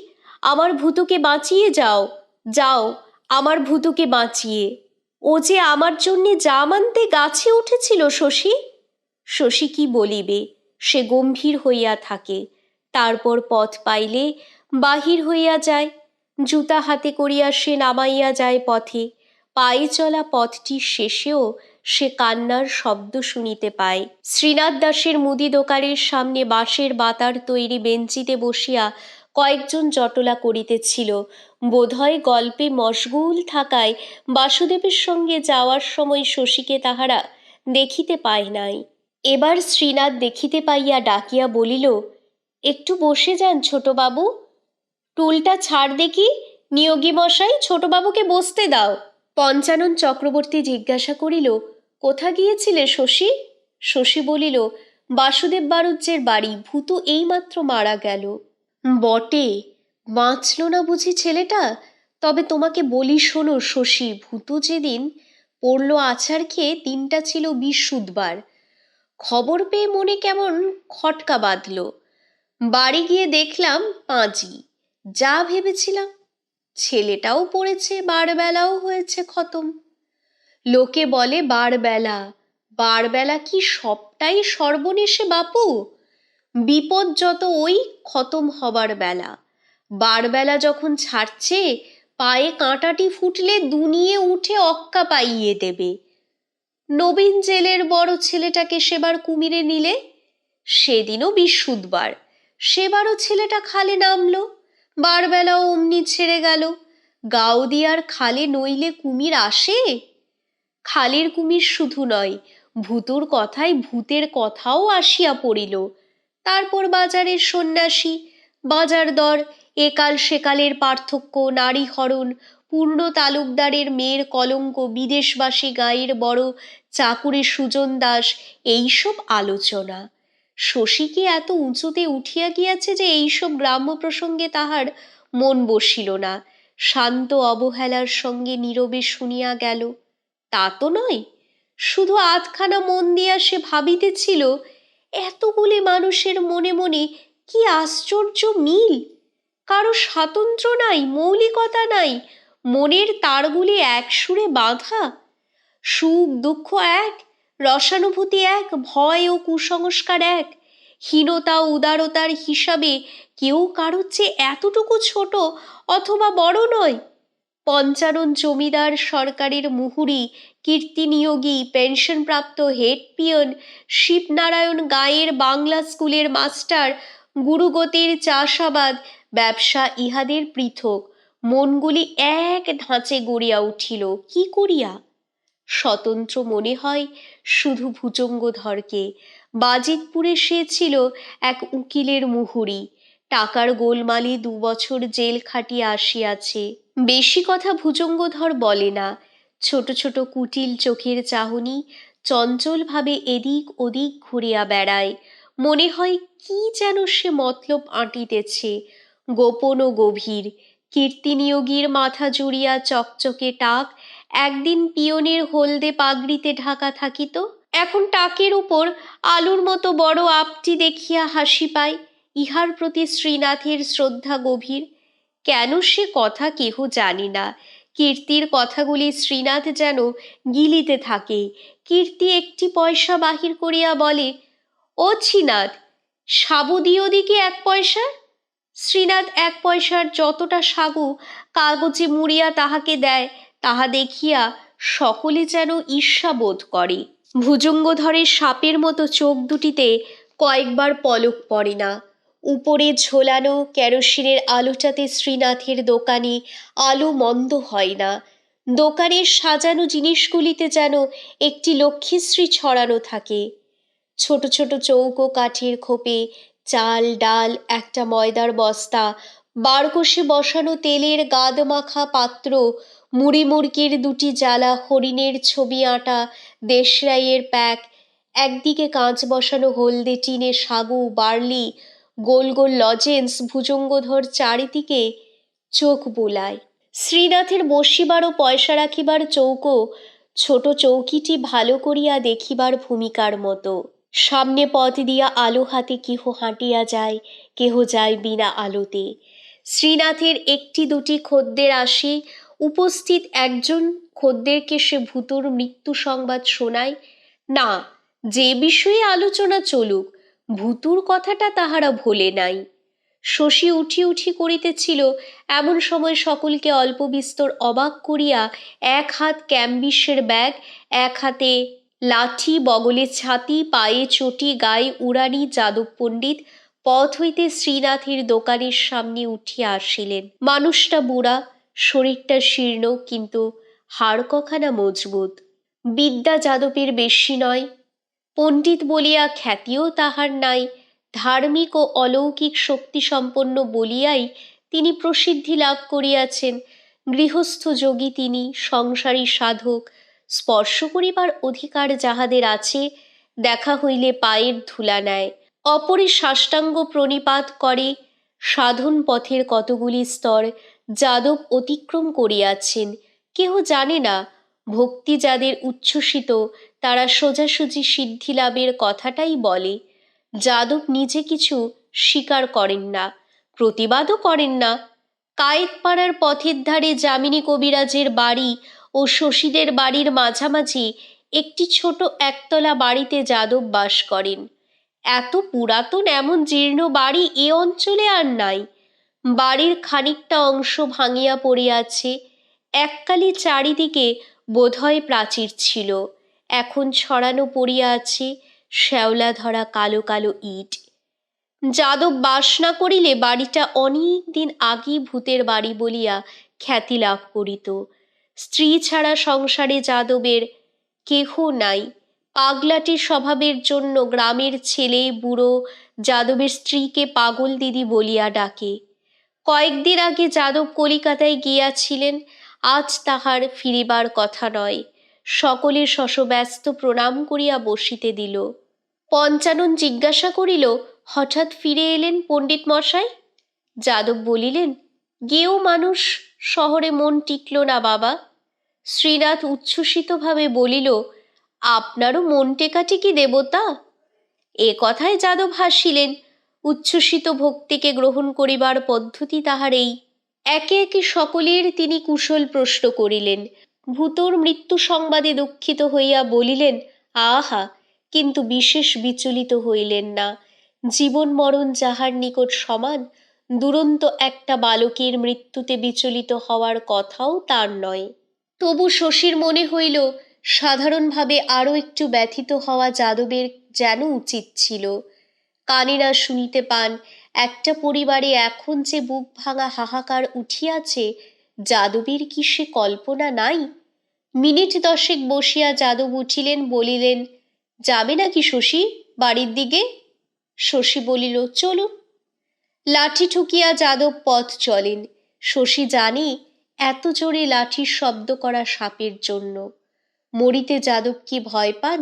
আমার ভূতকে বাঁচিয়ে যাও, যাও আমার ভূতকে বাঁচিয়ে। ও যে আমার জন্যে জাম আনতে গাছে উঠেছিল শশী। শশী কি বলিবে, সে গম্ভীর হইয়া থাকে। তারপর পথ পাইলে বাহির হইয়া যায়। জুতা হাতে করিয়া সে নামাইয়া যায় পথে। পায়ে চলা পথটির শেষেও সে কান্নার শব্দ শুনিতে পায়। শ্রীনাথ দাসের মুদি দোকানের সামনে বাঁশের বাতার তৈরি বেঞ্চিতে বসিয়া কয়েকজন জটলা করিতেছিল। বোধহয় গল্পে মশগুল থাকায় বাসুদেবের সঙ্গে যাওয়ার সময় শশীকে তাহারা দেখিতে পায় নাই। এবার শ্রীনাথ দেখিতে পাইয়া ডাকিয়া বলিল, একটু বসে যান ছোটবাবু। টুলটা ছাড় দেখি, নিয়োগী মশাই, ছোটবাবুকে বসতে দাও। পঞ্চানন চক্রবর্তী জিজ্ঞাসা করিল, কোথা গিয়েছিলে শশী? শশী বলিল, বাসুদেব বাড়ুজ্যের বাড়ি, ভূতু এইমাত্র মারা গেল। বটে, বাঁচল না বুঝি ছেলেটা? তবে তোমাকে বলি শোনো শশী, ভূতু যেদিন পড়ল আছাড় খেয়ে, দিনটা ছিল বৃহস্পতিবার। খবর পেয়ে মনে কেমন খটকা বাঁধল। বাড়ি গিয়ে দেখলাম পাঁজি। যা ভেবেছিলাম। ছেলেটাও পড়েছে, বারবেলাও হয়েছে খতম। লোকে বলে বারবেলা, বারবেলা কি সবটাই সর্বনেশে বাপু? বিপদ যত ওই খতম হবার বেলা। বারবেলা যখন ছাড়ছে, পায়ে কাঁটাটি ফুটলে দুনিয়ে উঠে অক্কা পাইয়ে দেবে। নবীন জেলের বড় ছেলেটাকে সেবার কুমিরে নিলে, সেদিনও বৃহস্পতিবার, সেবারও ছেলেটা খালে নামলো, বারবেলাও অমনি ছেড়ে গেল। গাউদিয়ার খালে নইলে কুমির আসে? খালের কুমির শুধু নয়, ভূতুর কথায় ভূতের কথাও আসিয়া পড়িল। তারপর বাজারের সন্ন্যাসী, বাজার দর, একাল সেকালের পার্থক্য, নারী হরণ, পূর্ণ তালুকদারের মেয়ের কলঙ্ক, বিদেশবাসী গাঁয়ের বড় চাকুরে সুজন দাস, এইসব আলোচনা। শশী কি এত উঁচুতে উঠিয়া গিয়াছে যে এইসব গ্রাম্য প্রসঙ্গে তাহার মন বসিল না। শান্ত অবহেলার সঙ্গে নীরবে শুনিয়া গেল। তা তো নয়, শুধু আধখানা মন দিয়া সে ভাবিতেছিল, এতগুলি মানুষের মনে মনে কি আশ্চর্য মিল। কারো স্বাতন্ত্র্য নাই, মৌলিকতা নাই, মনের তারগুলি এক সুরে বাঁধা। সুখ দুঃখ এক, রসানুভূতি এক, ভয় ও কুসংস্কার এক। হীনতা উদারতার হিসাবে কেউ কারোর চেয়ে এতটুকু ছোট অথবা বড় নয়। পঞ্চানন জমিদার সরকারের মুহুরি, কীর্তিনিয়োগী পেনশনপ্রাপ্ত হেড পিয়ন, শিবনারায়ণ গাঁয়ের বাংলা স্কুলের মাস্টার, গুরুগতির চাষাবাদ ব্যবসা ইহাদের পৃথক, মনগুলি এক ধাঁচে গড়িয়া উঠিল কি করিয়া। স্বতন্ত্র মনে হয় শুধু ভুজঙ্গধরকে। বাজিতপুরে সে ছিল এক উকিলের মুহুরি, টাকার গোলমালে 2 বছর জেল খাটিয়া আসিয়াছে। বেশি কথা ভুজঙ্গধর বলে না। ছোট ছোট কুটিল চোখের চাহনি চঞ্চলভাবে এদিক ওদিক ঘুরিয়া বেড়ায়। মনে হয় কি যেন সে মতলব আঁটিতেছে, গোপন ও গভীর। কীর্তিনিয়োগীর মাথা জুড়িয়া চকচকে টাক একদিন পিয়নের হলদে পাগড়িতে ঢাকা থাকিত, এখন টাকের উপর আলুর মতো বড় আপটি দেখিয়া হাসি পায়। ইহার প্রতি শ্রীনাথের শ্রদ্ধা গভীর। কেন সে কথা কেহ জানি না। কীর্তির কথাগুলি শ্রীনাথ যেন গিলিতে থাকে। কীর্তি একটি পয়সা বাহির করিয়া বলে, ও শ্রীনাথ, সাবু দিও দিকে 1 পয়সা। শ্রীনাথ 1 পয়সার যতটা সাগু কাগজে মুড়িয়া তাহাকে দেয়, তাহা দেখিয়া সকলে যেন ঈর্ষা বোধ করে। ভুজঙ্গধরের সাপের মতো চোখ দুটিতে কয়েকবার পলক পড়ে না। উপরে ঝোলানো কেরোসিনের আলোটাতে শ্রীনাথের দোকানে আলো মন্দ হয় না। দোকানের সাজানো জিনিসগুলিতে যেন একটি লক্ষ্মীশ্রী ছড়ানো থাকে। ছোট ছোট চৌকো কাঠের খোপে চাল ডাল, একটা ময়দার বস্তা, বারকোষে বসানো তেলের গাদ মাখা পাত্র, মুড়ি মুড়কির 2টি জ্বালা হরিণের ছবি আঁটা দেশরাইয়ের প্যাক, একদিকে কাঁচ বসানো হলদে টিনে সাগু বার্লি, গোল গোল লজেন্স। ভুজঙ্গধর চারিদিকে চোখ বুলায়। শ্রীনাথের বসিবার ও পয়সা রাখিবার চৌকো ছোট চৌকিটি ভালো করিয়া দেখিবার ভূমিকার মতো। সামনে পথ দিয়া আলো হাতে কেহ হাঁটিয়া যায়, কেহ যায় বিনা আলোতে। শ্রীনাথের 1-2টি খদ্দের আসে। উপস্থিত একজন খদ্দেরকে সে ভূতর মৃত্যু সংবাদ শোনায়। না, যে বিষয়ে আলোচনা চলুক, ভূতুর কথাটা তাহারা ভোলে নাই। শশী উঠি উঠি করিতেছিল, এমন সময় সকলকে অল্প বিস্তর অবাক করিয়া 1 হাত ক্যাম্বিসের ব্যাগ, 1 হাতে লাঠি, বগলে ছাতি, পায়ে চটি, গায়ে উড়ানি যাদব পণ্ডিত পথ হইতে শ্রীনাথের দোকানের সামনে উঠিয়া আসিলেন। মানুষটা বুড়া, শরীরটা শীর্ণ, কিন্তু হাড় কখানা মজবুত। বিদ্যা যাদবের বেশি নয়, পণ্ডিত বলিয়া খ্যাতিও তাহার নাই। ধার্মিক ও অলৌকিক শক্তিসম্পন্ন বলিয়াই তিনি প্রসিদ্ধি লাভ করিয়াছেন। গৃহস্থ যোগী তিনি, সংসারী সাধক। স্পর্শ করিবার অধিকার যাহাদের আছে, দেখা হইলে পায়ের ধুলা নেয়, অপরে সাষ্টাঙ্গ প্রণিপাত করে। সাধন পথের কতগুলি স্তর যাদব অতিক্রম করিয়াছেন, কেহ জানে না। ভক্তি যাদের উচ্ছ্বসিত, তারা সোজাসুজি সিদ্ধি লাভের কথাটাই বলে। যাদব নিজে কিছু স্বীকার করেন না, প্রতিবাদও করেন না। কায়েতপাড়ার পথের ধারে যামিনী কবিরাজের বাড়ি ও শশীদের বাড়ির মাঝামাঝি একটি ছোট একতলা বাড়িতে যাদব বাস করেন। এত পুরাতন এমন জীর্ণ বাড়ি এ অঞ্চলে আর নাই। বাড়ির খানিকটা অংশ ভাঙিয়া পড়িয়াছে। এককালে চারিদিকে বোধহয় প্রাচীর ছিল, এখন ছড়ানো পড়িয়া আছে শ্যাওলা ধরা কালো কালো ইট। যাদব বাস না করিলে বাড়িটা অনেক দিন আগেই ভূতের বাড়ি বলিয়া খ্যাতি লাভ করিত। স্ত্রী ছাড়া সংসারে যাদবের কেহ নাই। পাগলাটে স্বভাবের জন্য গ্রামের ছেলে বুড়ো যাদবের স্ত্রীকে পাগল দিদি বলিয়া ডাকে। কয়েকদিন আগে যাদব কলিকাতায় গিয়াছিলেন, আজ তাহার ফিরিবার কথা নয়। সকলে শশব্যস্ত প্রণাম করিয়া বসিতে দিল। পঞ্চানন জিজ্ঞাসা করিল, হঠাৎ ফিরে এলেন পণ্ডিত মশাই? যাদব বলিলেন, গেও মানুষ, শহরে মন টিকল না বাবা। শ্রীনাথ উচ্ছ্বসিতভাবে বলিল, আপনারও মন টেকাটেকি দেবতা? এ কথায় যাদব হাসিলেন। উচ্ছ্বসিত ভক্তিকে গ্রহণ করিবার পদ্ধতি তাহার এই। একে একে সকলের তিনি কুশল প্রশ্ন করিলেন। ভূতর মৃত্যু সংবাদে দুঃখিত হইয়া বলিলেন, আহা, কিন্তু বিশেষ বিচলিত হইলেন না। জীবন মরণ যাহার নিকট সমান, দুরন্ত একটা বালকের মৃত্যুতে বিচলিত হওয়ার কথাও তার নয়। তবু শশীর মনে হইল সাধারণভাবে আরও একটু ব্যথিত হওয়া যাদবের যেন উচিত ছিল। কানে না শুনিতে পান একটা পরিবারে এখন যে বুক ভাঙা হাহাকার উঠিয়াছে, যাদবের কি সে কল্পনা নাই? মিনিট 10 বসিয়া যাদব উঠিলেন, বলিলেন, যাবে নাকি শশী বাড়ির দিকে? শশী বলিল, চলুন। লাঠি ঠুকিয়া যাদব পথ চলেন। শশী জানে এত জোরে লাঠির শব্দ করা সাপের জন্য। মরিতে যাদব কি ভয় পান?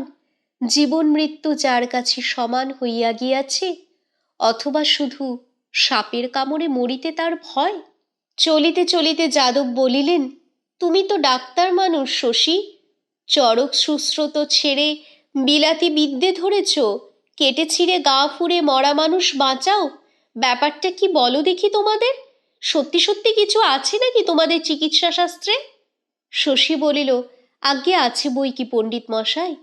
জীবন মৃত্যু যার কাছে সমান হইয়া গিয়াছে, অথবা শুধু সাপের কামড়ে মরিতে তার ভয়? চলিতে চলিতে যাদব বলিলেন, তুমি তো ডাক্তার মানুষ শশী, চরক শুশ্রুত ছেড়ে বিলাতি বিদ্যে ধরেছ, কেটে ছিঁড়ে গা ফুঁড়ে মরা মানুষ বাঁচাও। ব্যাপারটা কি বলো দেখি তোমাদের? সত্যি সত্যি কিছু আছে নাকি তোমাদের চিকিৎসা শাস্ত্রে? শশী বলিল, আজ্ঞে আছে বই কি পণ্ডিত মশাই,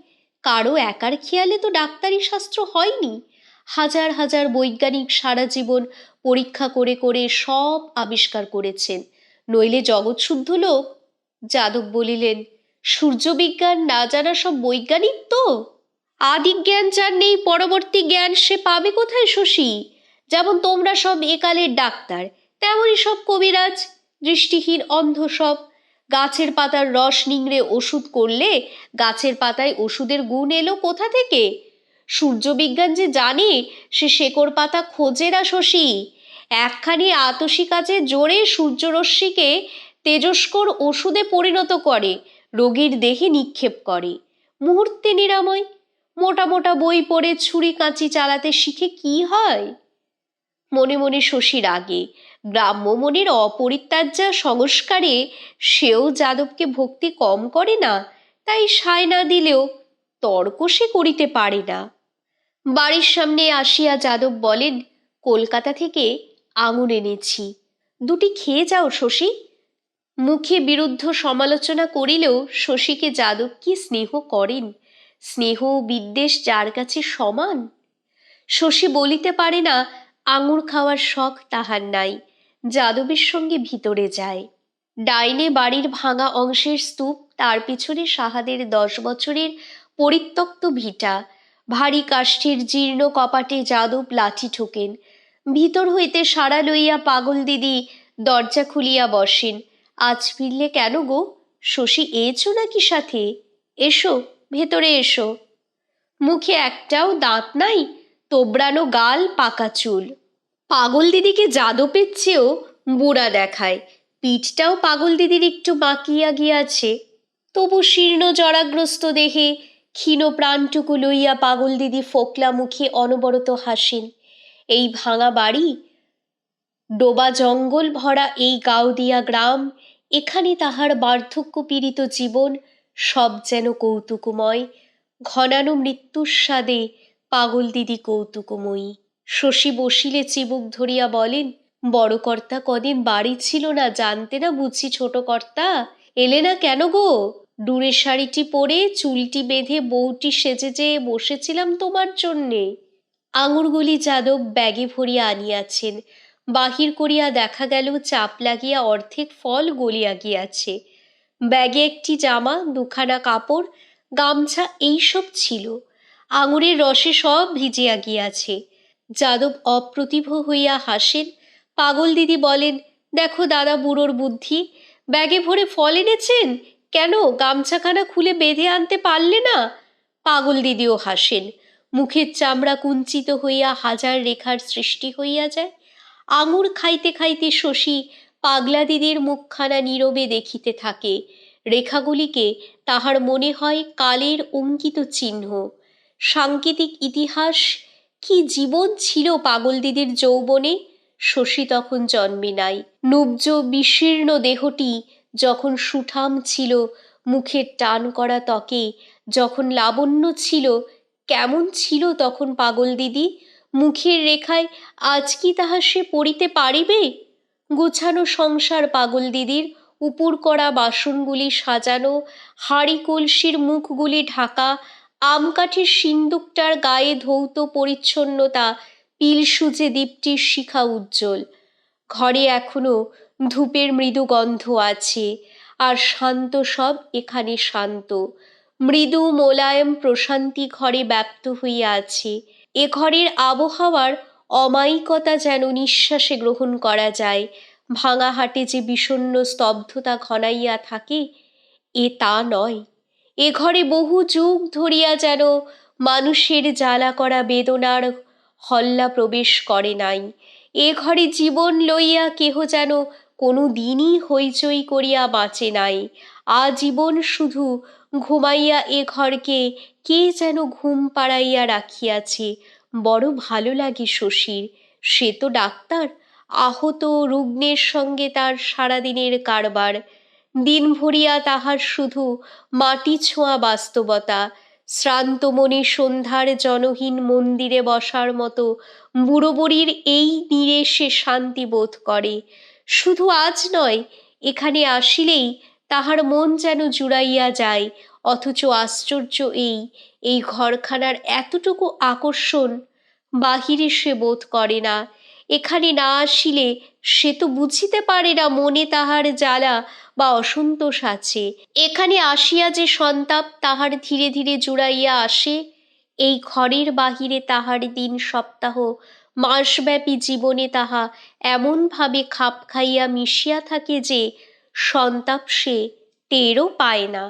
কারো একার খেয়ালে তো ডাক্তারি শাস্ত্র হয়নি। হাজার হাজার বৈজ্ঞানিক সারা জীবন পরীক্ষা করে করে সব আবিষ্কার করেছেন, নইলে জগৎ শুদ্ধ লোক। যাদব বলিলেন, সূর্যবিজ্ঞান না জানা সব বৈজ্ঞানিক তো? আদি জ্ঞান যার নেই, পরবর্তী জ্ঞান সে পাবে কোথায় শশী? যেমন তোমরা সব একালের ডাক্তার, তেমনই সব কবিরাজ, দৃষ্টিহীন অন্ধ সব। গাছের পাতার রস নিংড়ে ওষুধ করলে গাছের পাতায় ওষুধের গুণ এলো কোথা থেকে? সূর্যবিজ্ঞান যে জানে সে শেকড় পাতা খোঁজে না শশী, একখানি আতসী কাজে জোরে সূর্যরশ্মিকে তেজস্কর ওষুধে পরিণত করে রোগীর দেহে নিক্ষেপ করে, মুহূর্তে নিরাময়। মোটা মোটা বই পড়ে ছুরি কাঁচি চালাতে শিখে কি হয়? মনে মনে শশী রাগে। গ্রাম্য মনের অপরিত্যাজ্যা সংস্কারে সেও যাদবকে ভক্তি কম করে না, তাই সায় না দিলেও তর্ক সে করিতে পারে না। বাড়ির সামনে আসিয়া যাদব বলেন, কলকাতা থেকে আঙুর এনেছি, দুটি খেয়ে যাও শশী। মুখে বিরুদ্ধ সমালোচনা করিলেও শশীকে যাদব কি স্নেহ করেন? স্নেহ বিদ্বেষ যার কাছে সমান। শশী বলিতে পারে না আঙুর খাওয়ার শখ তাহার নাই। যাদবের সঙ্গে ভিতরে যায়। ডাইনে বাড়ির ভাঙা অংশের স্তূপ, তার পিছনে সাহাদের 10 বছরের পরিত্যক্ত ভিটা। ভারী কাষ্ঠের জীর্ণ কপাটে যাদব লাঠি ঠোকেন। ভিতর হইতে সাড়া লইয়া পাগল দিদি দরজা খুলিয়া বসেন। আজ ফিরলে কেন গো? শশী এছো নাকি সাথে? এসো, ভেতরে এসো। মুখে একটাও দাঁত নাই, তোবড়ানো গাল, পাকা চুল। পাগল দিদিকে যাদবের চেয়েও বুড়া দেখায়। পিঠটাও পাগল দিদির একটু বাঁকিয়া গিয়াছে, তবু শীর্ণ জরাগ্রস্ত দেহে ক্ষীণ প্রাণটুকু লইয়া পাগল দিদি ফোকলা মুখে অনবরত হাসেন। এই ভাঙা বাড়ি, ডোবা জঙ্গল ভরা এই গাওদিয়া গ্রাম, এখানে তাহার বার্ধক্য পীড়িত জীবন সব যেন কৌতুকময়। ঘনানো মৃত্যুর স্বাদে পাগল দিদি কৌতুকময়ী। শশী বসিলে চিবুক ধরিয়া বলেন, বড় কর্তা কদিন বাড়ি ছিল না, জানতে না বুঝি ছোট কর্তা? এলে না কেন গো? ডুরের শাড়িটি পরে চুলটি বেঁধে বউটি সেজে যেয়ে বসেছিলাম তোমার জন্যে। আঙুরগুলি যাদব ব্যাগে ভরিয়া আনিয়াছেন। বাহির করিয়া দেখা গেল চাপ লাগিয়া অর্ধেক ফল গলিয়া গিয়াছে। ব্যাগে একটি জামা, দুখানা কাপড়, গামছা এইসব ছিল। আঙুরের রসে সব ভিজিয়া গিয়াছে। যাদব অপ্রতিভ হইয়া হাসেন। পাগল দিদি বলেন, দেখো দাদা বুড়োর বুদ্ধি, ব্যাগে ভরে ফল এনেছেন, কেন গামছাখানা খুলে বেঁধে আনতে পারলে না? পাগল দিদিও হাসেন। মুখের চামড়া কুঞ্চিত হইয়া হাজার রেখার সৃষ্টি হইয়া যায়। আঙুর খাইতে খাইতে শশী পাগলা দিদির মুখখানা নীরবে দেখিতে থাকে। রেখাগুলিকে তাহার মনে হয় কালের অঙ্কিত চিহ্ন, সাংকেতিক ইতিহাস। কি জীবন ছিল পাগল দিদির যৌবনে! শশী তখন জন্মে নাই। নুব্জ বিশীর্ণ দেহটি যখন সুঠাম ছিল, মুখের টান করা ত্বকে যখন লাবণ্য ছিল, কেমন ছিল তখন পাগল দিদি! মুখের রেখায় আজ কি তাহা সে পড়িতে পারিবে? গুছানো সংসার পাগল দিদির, উপুর করা বাসনগুলি সাজানো, হাঁড়ি কলসির মুখগুলি ঢাকা, আমকাঠির সিন্দুকটার গায়ে ধৌত পরিচ্ছন্নতা পিল সুজে দীপ্তির শিখা উজ্জ্বল। ঘরে এখনো ধূপের মৃদু গন্ধ আছে, আর শান্ত সব এখানে শান্ত। মৃদু মোলায়েম প্রশান্তি ঘরে ব্যাপ্ত হইয়া আছে। এ ঘরের আবহাওয়ার অমায়িকতা যেন নিঃশ্বাসে গ্রহণ করা যায়। ভাঙা হাটে যে বিষণ্ণ স্তব্ধতা ঘনাইয়া থাকে, এ তা নয়। এ ঘরে বহু যুগ ধরিয়া যেন মানুষের জ্বালা করা বেদনার হল্লা প্রবেশ করে নাই। এ ঘরে জীবন লইয়া কেহ যেন কোনো দিনই হইচই করিয়া বাঁচে নাই। আজীবন শুধু ঘুমাইয়া এ ঘরকে কে যেন ঘুম পাড়াইয়া রাখিয়াছে। বড় ভালো লাগে শশীর। সে তো ডাক্তার, আহত রুগ্নের সঙ্গে তার সারাদিনের কারবার। দিন ভরিয়া তাহার শুধু মাটি ছোঁয়া বাস্তবতা। শ্রান্ত মনে সন্ধ্যার জনহীন মন্দিরে বসার মতো বুড়ো বুড়ির এই নীড়ে সে শান্তি বোধ করে। শুধু আজ নয়, এখানে আসিলেই তাহার মন যেন জুড়াইয়া যায়। অথচ আশ্চর্য এই ঘরখানার এতটুকু আকর্ষণ বাহিরে সে বোধ করে না। এখানে না আসিলে সে তো বুঝিতে পারে না মনে তাহার জ্বালা বা অসন্তোষ আছে। এখানে আসিয়া যে সন্তাপ তাহার ধীরে ধীরে জুড়াইয়া আসে, এই ঘরের বাহিরে তাহার দিন সপ্তাহ মাসব্যাপী জীবনে তাহা এমনভাবে খাপ খাইয়া মিশিয়া থাকে যে সন্তাপ সে টেরও পায় না।